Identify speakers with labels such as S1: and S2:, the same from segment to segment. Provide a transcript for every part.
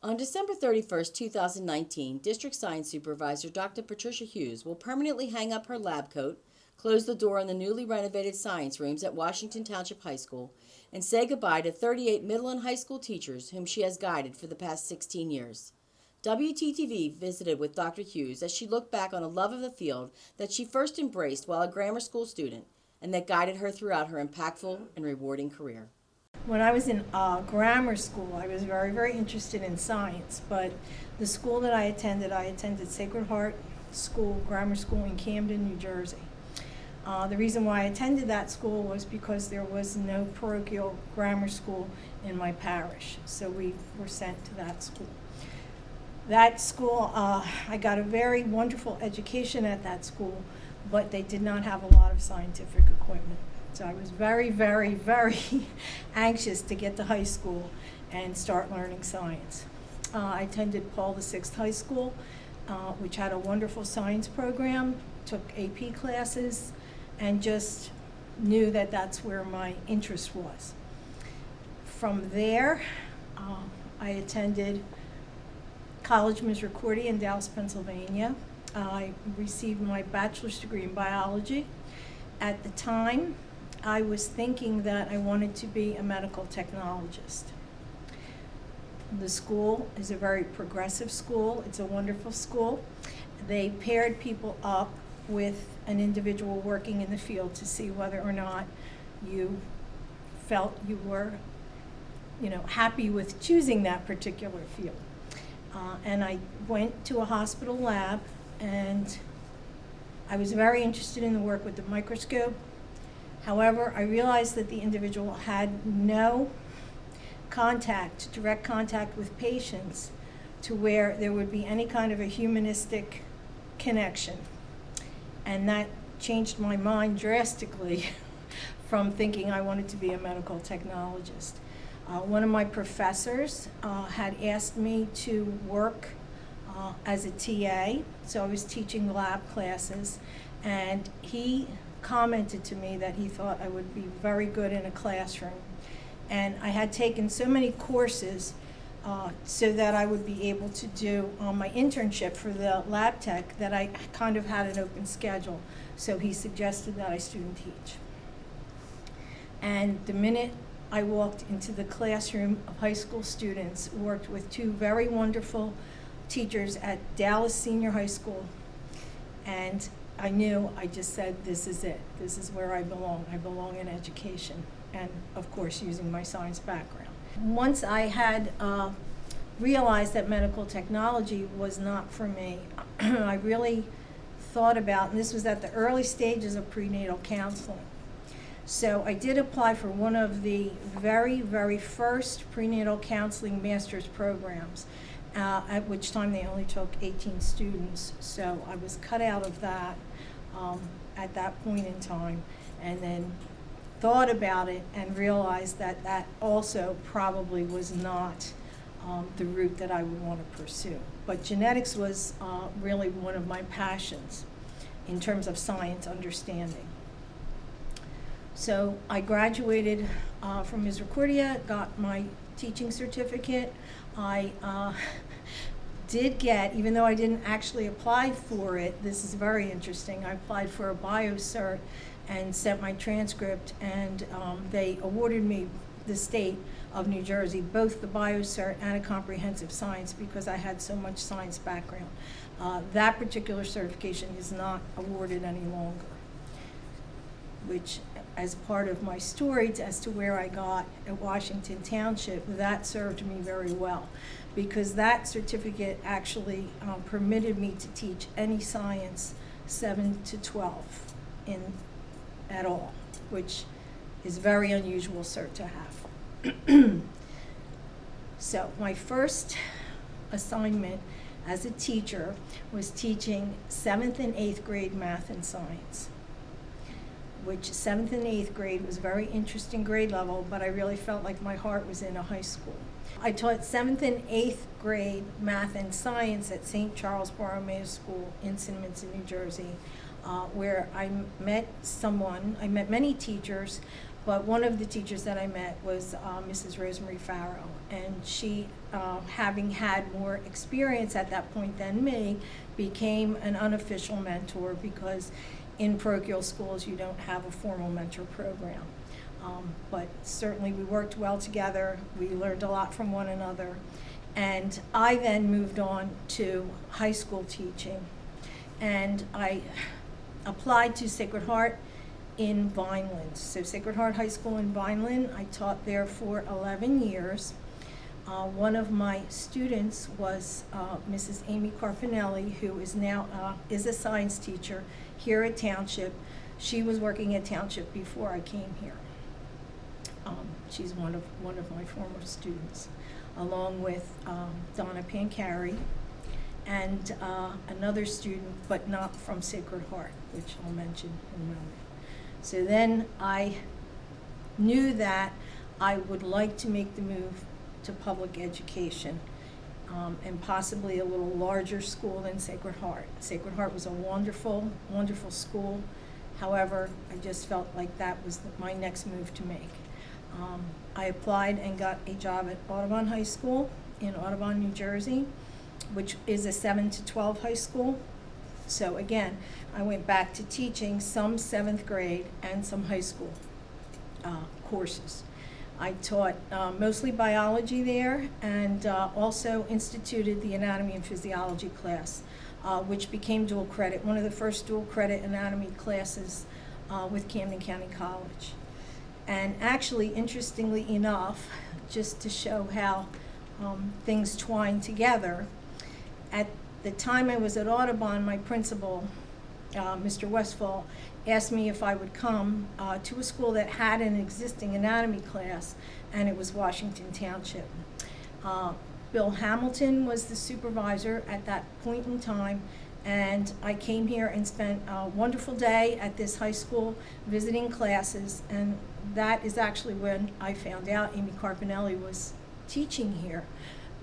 S1: On December 31st, 2019, District Science Supervisor Dr. Patricia Hughes will permanently hang up her lab coat, close the door on the newly renovated science rooms at Washington Township High School, and say goodbye to 38 middle and high school teachers whom she has guided for the past 16 years. WTTV visited with Dr. Hughes as she looked back on a love of the field that she first embraced while a grammar school student and that guided her throughout her impactful and rewarding career.
S2: When I was in grammar school, I was very, very interested in science, but the school that I attended Sacred Heart School, Grammar School in Camden, New Jersey. The reason why I attended that school was because there was no parochial grammar school in my parish, so we were sent to that school. That school, I got a very wonderful education at that school, but they did not have a lot of scientific equipment. So I was very, very, very anxious to get to high school and start learning science. I attended Paul VI High School, which had a wonderful science program, took AP classes, and just knew that that's where my interest was. From there, I attended College Misericordia in Dallas, Pennsylvania. I received my bachelor's degree in biology. At the time, I was thinking that I wanted to be a medical technologist. The school is a very progressive school. It's a wonderful school. They paired people up with an individual working in the field to see whether or not you felt you were, happy with choosing that particular field. And I went to a hospital lab, and I was very interested in the work with the microscope. However, I realized that the individual had no direct contact with patients to where there would be any kind of a humanistic connection. And that changed my mind drastically from thinking I wanted to be a medical technologist. One of my professors had asked me to work as a TA, so I was teaching lab classes, and he commented to me that he thought I would be very good in a classroom. And I had taken so many courses so that I would be able to do my internship for the lab tech that I kind of had an open schedule. So he suggested that I student teach. And the minute I walked into the classroom of high school students, worked with two very wonderful teachers at Dallas Senior High School, and I just said, this is it. This is where I belong. I belong in education, and of course using my science background. Once I had realized that medical technology was not for me, I really thought about, and this was at the early stages of prenatal counseling. So I did apply for one of the very, very first prenatal counseling master's programs, at which time they only took 18 students. So I was cut out of that at that point in time, and then thought about it and realized that that also probably was not the route that I would want to pursue. But genetics was really one of my passions in terms of science understanding. So I graduated from Misericordia, got my teaching certificate. I did get, even though I didn't actually apply for it, this is very interesting, I applied for a bio-cert and sent my transcript, and they awarded me the state of New Jersey, both the bio-cert and a comprehensive science, because I had so much science background. That particular certification is not awarded any longer, which, as part of my story as to where I got at Washington Township, that served me very well, because that certificate actually permitted me to teach any science 7 to 12 at all, which is very unusual cert to have. So my first assignment as a teacher was teaching 7th and 8th grade math and science, which 7th and 8th grade was a very interesting grade level, but I really felt like my heart was in a high school. I taught 7th and 8th grade math and science at St. Charles Borromeo School in St. Vincent, New Jersey, where I met many teachers But one of the teachers that I met was Mrs. Rosemary Farrow, and she, having had more experience at that point than me, became an unofficial mentor, because in parochial schools you don't have a formal mentor program. But certainly we worked well together, we learned a lot from one another, and I then moved on to high school teaching, and I applied to Sacred Heart in Vineland. So Sacred Heart High School in Vineland, I taught there for 11 years. One of my students was Mrs. Amy Carpinelli, who is now is a science teacher here at Township. She was working at Township before I came here. She's one of my former students, along with Donna Pancari and another student, but not from Sacred Heart, which I'll mention in a moment. So then I knew that I would like to make the move to public education, and possibly a little larger school than Sacred Heart. Sacred Heart was a wonderful, wonderful school. However, I just felt like that was my next move to make. I applied and got a job at Audubon High School in Audubon, New Jersey, which is a 7 to 12 high school. So again, I went back to teaching some 7th grade and some high school courses. I taught mostly biology there, and also instituted the anatomy and physiology class, which became dual credit, one of the first dual credit anatomy classes with Camden County College. And actually, interestingly enough, just to show how things twine together, at the time I was at Audubon, my principal, Mr. Westfall, asked me if I would come to a school that had an existing anatomy class, and it was Washington Township. Bill Hamilton was the supervisor at that point in time, and I came here and spent a wonderful day at this high school visiting classes, and that is actually when I found out Amy Carpinelli was teaching here,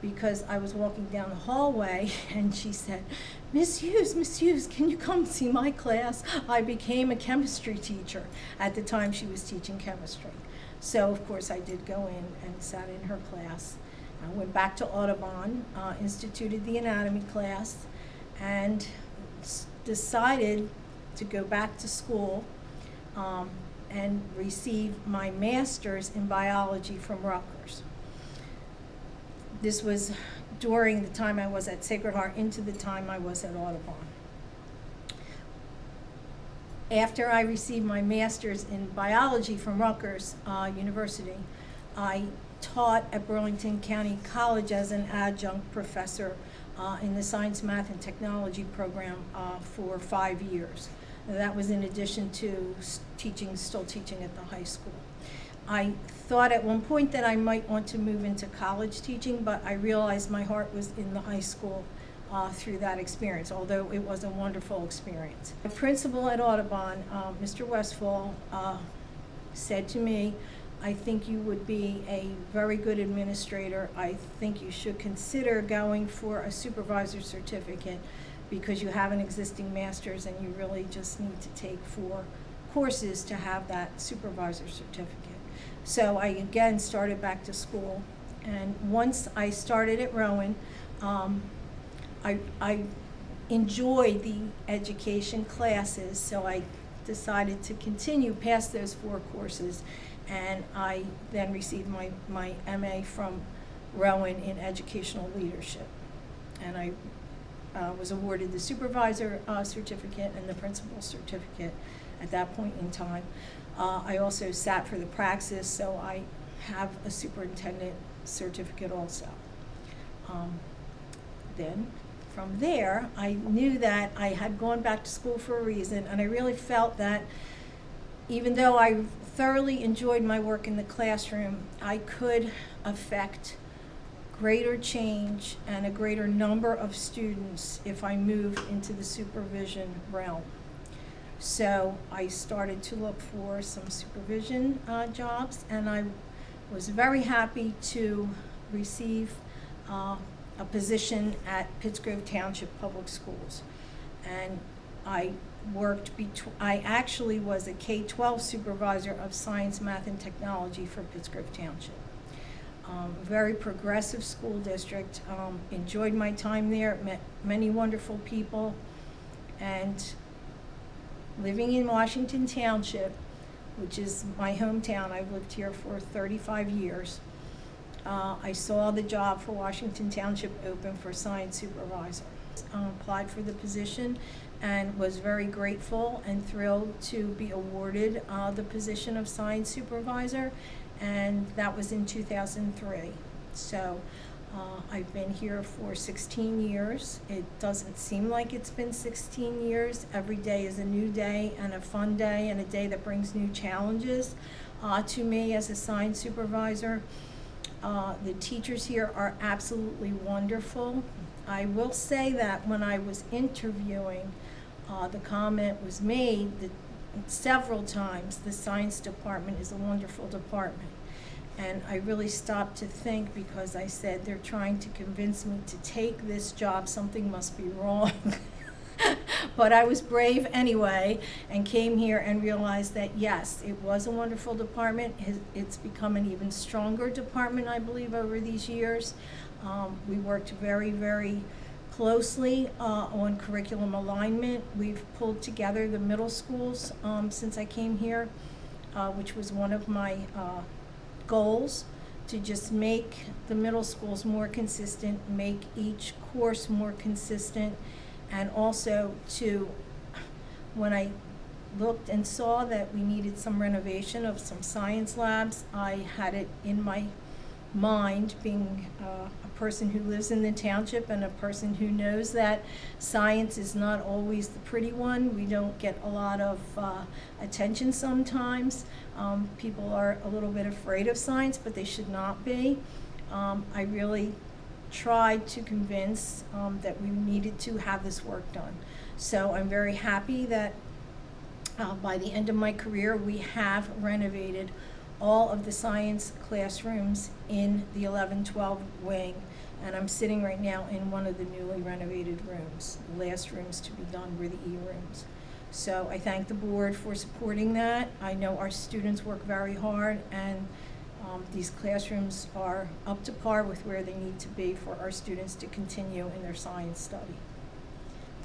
S2: because I was walking down the hallway and she said, Miss Hughes, can you come see my class? I became a chemistry teacher at the time she was teaching chemistry. So of course I did go in and sat in her class. I went back to Audubon, instituted the anatomy class, and decided to go back to school and receive my master's in biology from Rutgers. This was during the time I was at Sacred Heart into the time I was at Audubon. After I received my master's in biology from Rutgers University, I taught at Burlington County College as an adjunct professor in the Science, Math, and Technology program for 5 years. That was in addition to still teaching at the high school. I thought at one point that I might want to move into college teaching, but I realized my heart was in the high school through that experience, although it was a wonderful experience. The principal at Audubon, Mr. Westfall, said to me, I think you would be a very good administrator. I think you should consider going for a supervisor certificate, because you have an existing master's and you really just need to take 4 courses to have that supervisor certificate. So I again started back to school, and once I started at Rowan, I enjoyed the education classes, so I decided to continue past those 4 courses, and I then received my MA from Rowan in educational leadership. And I was awarded the supervisor certificate and the principal certificate at that point in time. I also sat for the praxis, so I have a superintendent certificate also. Then from there, I knew that I had gone back to school for a reason, and I really felt that even though I thoroughly enjoyed my work in the classroom, I could affect greater change and a greater number of students if I moved into the supervision realm. So I started to look for some supervision jobs, and I was very happy to receive a position at Pittsgrove Township Public Schools. And I I actually was a K-12 supervisor of science, math, and technology for Pittsgrove Township. Very progressive school district. Enjoyed my time there, met many wonderful people, and living in Washington Township, which is my hometown. I've lived here for 35 years. I saw the job for Washington Township open for science supervisor. Applied for the position and was very grateful and thrilled to be awarded the position of science supervisor, and that was in 2003. So I've been here for 16 years. It doesn't seem like it's been 16 years. Every day is a new day and a fun day and a day that brings new challenges to me as a science supervisor. The teachers here are absolutely wonderful. I will say that when I was interviewing, the comment was made that several times the science department is a wonderful department. And I really stopped to think, because I said, they're trying to convince me to take this job, something must be wrong. But I was brave anyway and came here and realized that yes, it was a wonderful department. It's become an even stronger department, I believe, over these years. We worked very, very closely on curriculum alignment. We've pulled together the middle schools since I came here, which was one of my goals, to just make the middle schools more consistent, make each course more consistent, and also to, when I looked and saw that we needed some renovation of some science labs, I had it in my mind, being a person who lives in the township and a person who knows that science is not always the pretty one. We don't get a lot of attention sometimes. People are a little bit afraid of science, but they should not be. I really tried to convince that we needed to have this work done. So I'm very happy that by the end of my career, we have renovated all of the science classrooms in the 11-12 wing, and I'm sitting right now in one of the newly renovated rooms. The last rooms to be done were the E-rooms. So I thank the board for supporting that. I know our students work very hard, and these classrooms are up to par with where they need to be for our students to continue in their science study.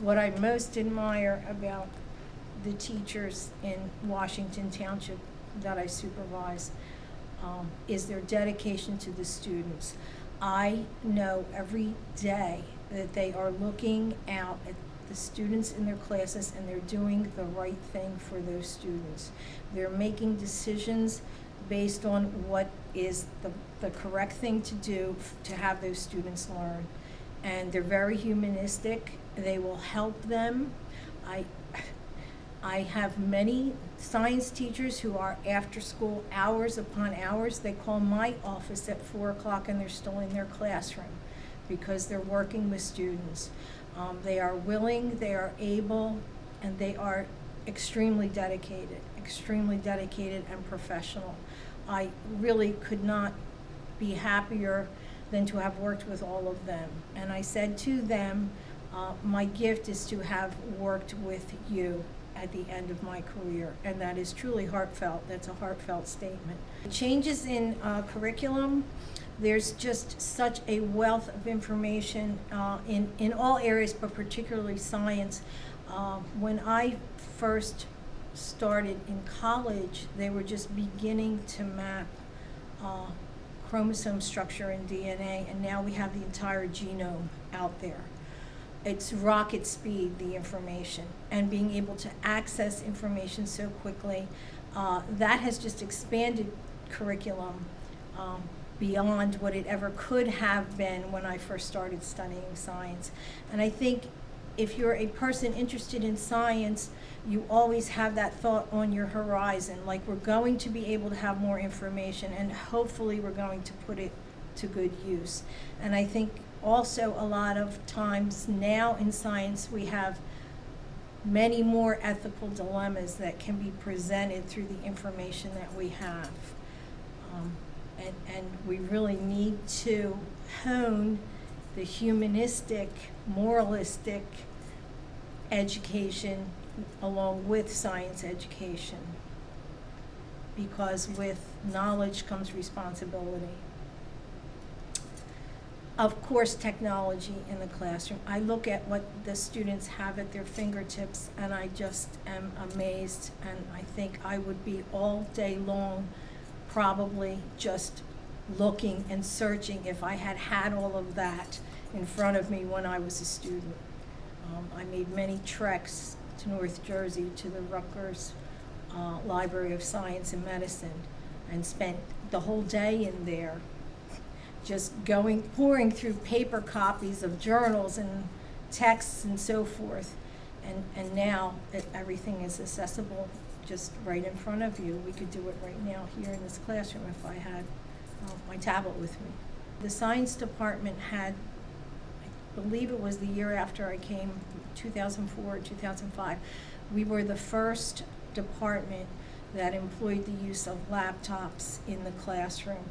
S2: What I most admire about the teachers in Washington Township that I supervise is their dedication to the students. I know every day that they are looking out at the students in their classes, and they're doing the right thing for those students. They're making decisions based on what is the correct thing to do to have those students learn. And they're very humanistic. They will help them. I have many science teachers who are after school hours upon hours. They call my office at 4 o'clock and they're still in their classroom because they're working with students. They are willing, they are able, and they are extremely dedicated and professional. I really could not be happier than to have worked with all of them. And I said to them, my gift is to have worked with you at the end of my career, and that is truly heartfelt. That's a heartfelt statement. Changes in curriculum, there's just such a wealth of information in all areas, but particularly science. When I first started in college, they were just beginning to map chromosome structure in DNA, and now we have the entire genome out there. It's rocket speed, the information, and being able to access information so quickly. That has just expanded curriculum beyond what it ever could have been when I first started studying science. And I think if you're a person interested in science, you always have that thought on your horizon, like we're going to be able to have more information, and hopefully we're going to put it to good use. And I think also a lot of times now in science we have many more ethical dilemmas that can be presented through the information that we have. And we really need to hone the humanistic, moralistic education along with science education, because with knowledge comes responsibility. Of course, technology in the classroom. I look at what the students have at their fingertips, and I just am amazed, and I think I would be all day long probably just looking and searching if I had had all of that in front of me when I was a student. I made many treks to North Jersey, to the Rutgers Library of Science and Medicine, and spent the whole day in there just pouring through paper copies of journals and texts and so forth. And now everything is accessible just right in front of you. We could do it right now here in this classroom if I had my tablet with me. The science department had, I believe it was the year after I came, 2004 or 2005, we were the first department that employed the use of laptops in the classroom.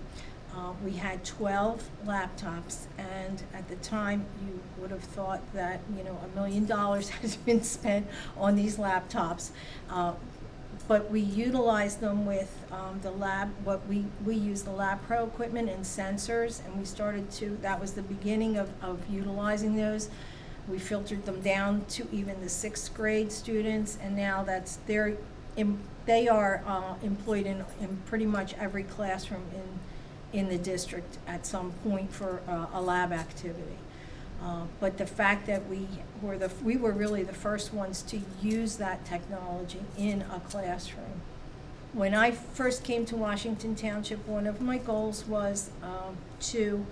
S2: We had 12 laptops, and at the time you would have thought that $1 million has been spent on these laptops, but we utilized them with the lab. We used the Lab Pro equipment and sensors, and we started to. That was the beginning of utilizing those. We filtered them down to even the 6th grade students, and now they are employed in pretty much every classroom in the district at some point for a lab activity. But the fact that we were really the first ones to use that technology in a classroom. When I first came to Washington Township, one of my goals was to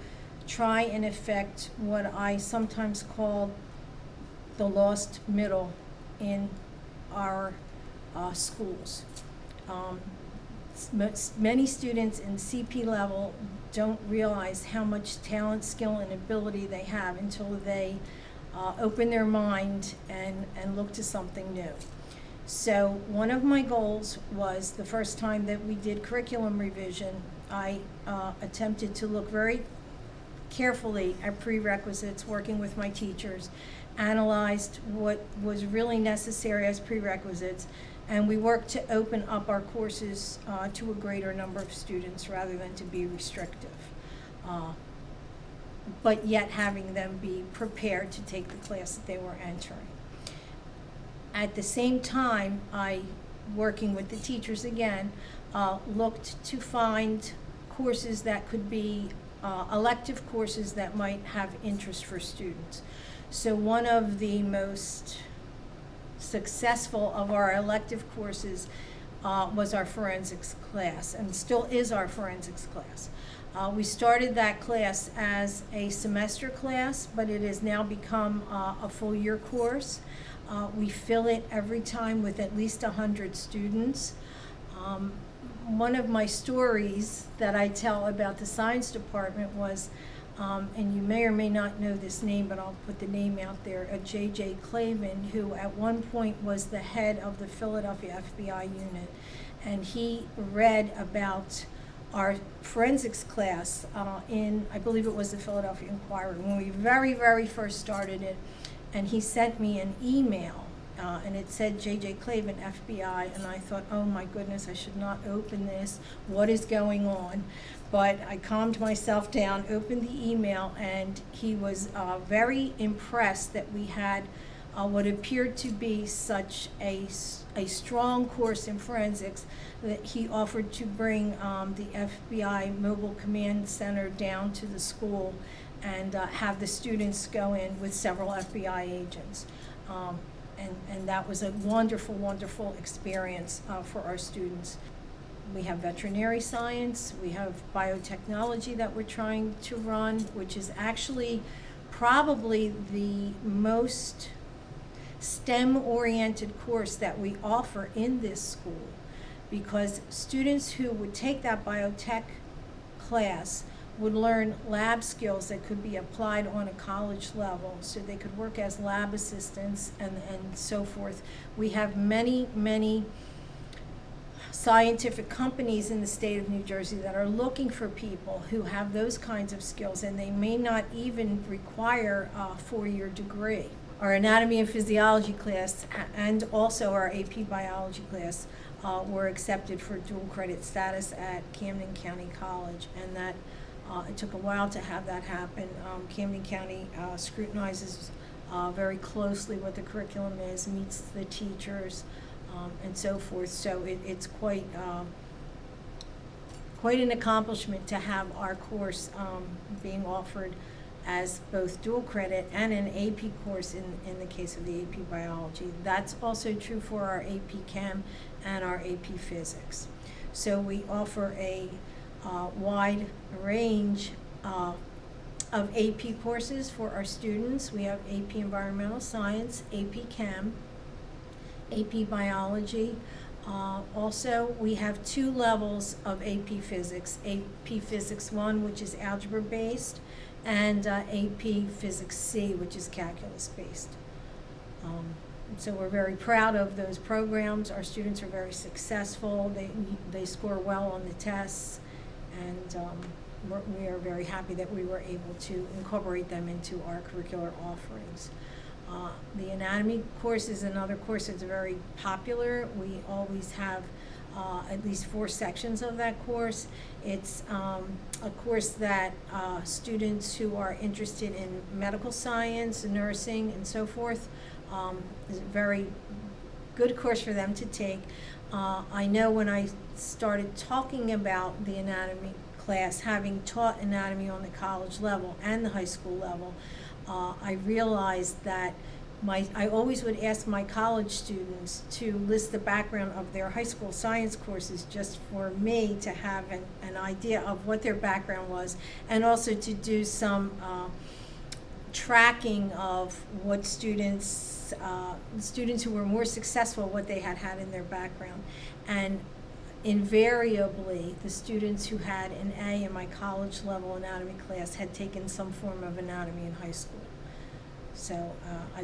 S2: try and affect what I sometimes call the lost middle in our schools. Many students in CP level don't realize how much talent, skill, and ability they have until they open their mind and look to something new. So one of my goals was, the first time that we did curriculum revision, I attempted to look very carefully at prerequisites, working with my teachers, analyzed what was really necessary as prerequisites, and we worked to open up our courses to a greater number of students rather than to be restrictive, but yet having them be prepared to take the class that they were entering. At the same time, I, working with the teachers again, looked to find courses that could be elective courses that might have interest for students. So one of the most successful of our elective courses was our forensics class, and still is our forensics class. We started that class as a semester class, but it has now become a full year course. We fill it every time with at least 100 students. One of my stories that I tell about the science department was, and you may or may not know this name, but I'll put the name out there, J.J. Clavin, who at one point was the head of the Philadelphia FBI unit. And he read about our forensics class in, I believe it was the Philadelphia Inquirer, when we very, very first started it. And he sent me an email, and it said J.J. Clavin, FBI, and I thought, oh my goodness, I should not open this. What is going on? But I calmed myself down, opened the email, and he was very impressed that we had what appeared to be such a strong course in forensics that he offered to bring the FBI Mobile Command Center down to the school and have the students go in with several FBI agents. And that was a wonderful, wonderful experience for our students. We have veterinary science, we have biotechnology that we're trying to run, which is actually probably the most STEM-oriented course that we offer in this school, because students who would take that biotech class would learn lab skills that could be applied on a college level, so they could work as lab assistants and so forth. We have many, many scientific companies in the state of New Jersey that are looking for people who have those kinds of skills, and they may not even require a 4-year degree. our anatomy and physiology class and also our AP biology class were accepted for dual credit status at Camden County College, and that it took a while to have that happen. Camden County scrutinizes very closely what the curriculum is, meets the teachers, and so forth. So it's quite an accomplishment to have our course being offered as both dual credit and an AP course in the case of the AP biology. That's also true for our AP Chem and our AP Physics. So we offer a wide range of AP courses for our students. We have AP Environmental Science, AP Chem, AP Biology. Also, we have 2 levels of AP Physics, AP Physics 1, which is algebra-based, and AP Physics C, which is calculus-based. So we're very proud of those programs. Our students are very successful. They score well on the tests, and we are very happy that we were able to incorporate them into our curricular offerings. The anatomy course is another course that's very popular. We always have at least 4 sections of that course. It's a course that students who are interested in medical science, nursing, and so forth, is a very good course for them to take. I know when I started talking about the anatomy class, having taught anatomy on the college level and the high school level, I realized that I always would ask my college students to list the background of their high school science courses just for me to have an idea of what their background was, and also to do some tracking of what students who were more successful, what they had in their background. And invariably, the students who had an A in my college level anatomy class had taken some form of anatomy in high school. So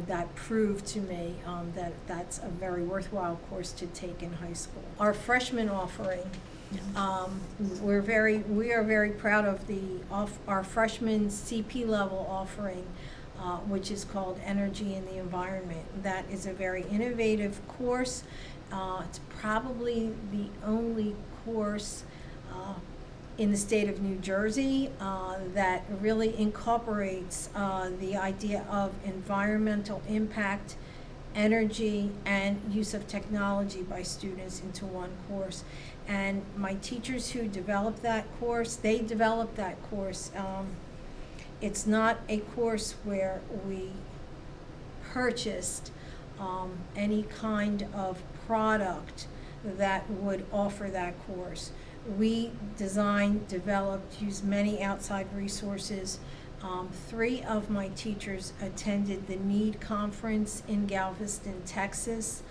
S2: that proved to me that that's a very worthwhile course to take in high school. Our freshman offering, we are very proud of our freshman CP level offering, which is called Energy in the Environment. That is a very innovative course. It's probably the only course in the state of New Jersey that really incorporates the idea of environmental impact, energy, and use of technology by students into one course. And my teachers who developed that course, they developed that course. It's not a course where we purchased any kind of product that would offer that course. We designed, developed, used many outside resources. 3 of my teachers attended the NEED conference in Galveston, Texas,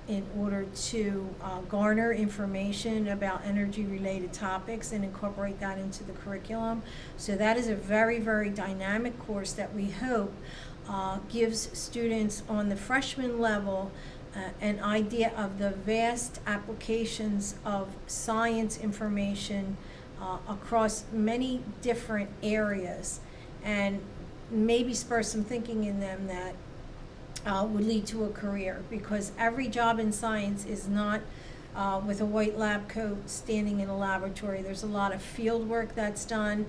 S2: in order to garner information about energy-related topics and incorporate that into the curriculum. So that is a very, very dynamic course that we hope gives students on the freshman level an idea of the vast applications of science information across many different areas, and maybe spur some thinking in them that would lead to a career, because every job in science is not with a white lab coat standing in a laboratory. There's a lot of field work that's done,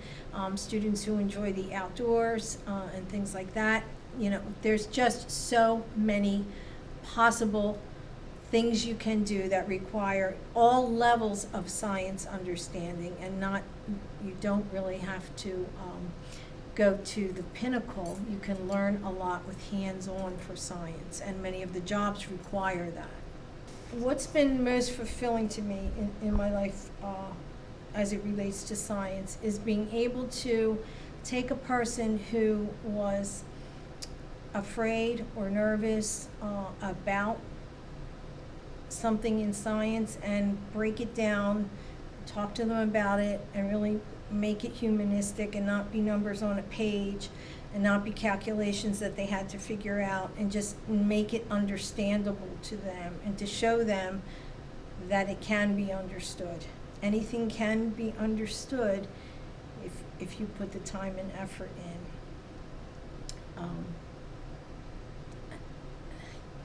S2: students who enjoy the outdoors and things like that. You know, there's just so many possible things you can do that require all levels of science understanding, and you don't really have to go to the pinnacle. You can learn a lot with hands-on for science, and many of the jobs require that. What's been most fulfilling to me in my life as it relates to science is being able to take a person who was afraid or nervous about something in science and break it down, talk to them about it, and really make it humanistic and not be numbers on a page and not be calculations that they had to figure out, and just make it understandable to them and to show them that it can be understood. Anything can be understood if you put the time and effort in.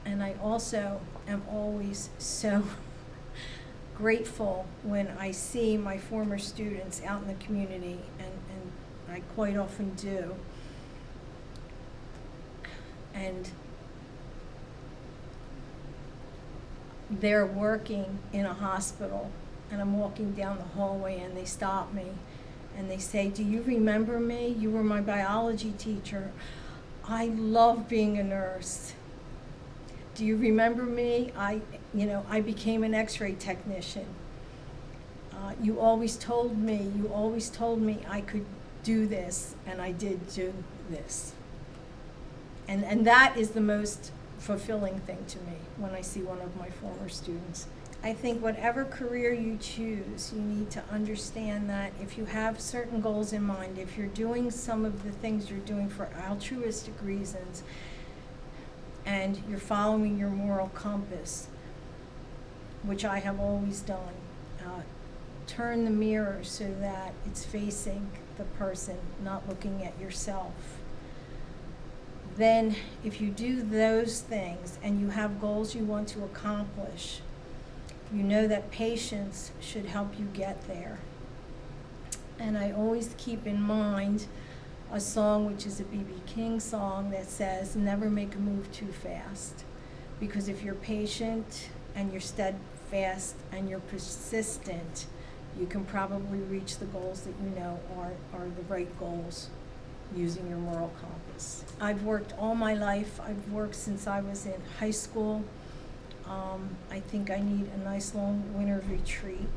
S2: And I also am always so grateful when I see my former students out in the community, and I quite often do. And they're working in a hospital, and I'm walking down the hallway and they stop me and they say, "Do you remember me? You were my biology teacher. I love being a nurse. Do you remember me? I became an x-ray technician. You always told me I could do this, and I did do this." And that is the most fulfilling thing to me when I see one of my former students. I think whatever career you choose, you need to understand that if you have certain goals in mind, if you're doing some of the things you're doing for altruistic reasons, and you're following your moral compass, which I have always done, turn the mirror so that it's facing the person, not looking at yourself. Then if you do those things and you have goals you want to accomplish, you know that patience should help you get there. And I always keep in mind a song which is a B.B. King song that says, "Never make a move too fast." Because if you're patient and you're steadfast and you're persistent, you can probably reach the goals that you know are the right goals using your moral compass. I've worked all my life. I've worked since I was in high school. I think I need a nice long winter retreat.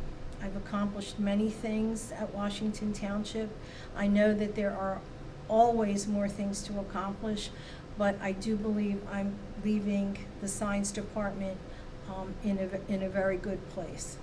S2: I've accomplished many things at Washington Township. I know that there are always more things to accomplish, but I do believe I'm leaving the science department in a very good place.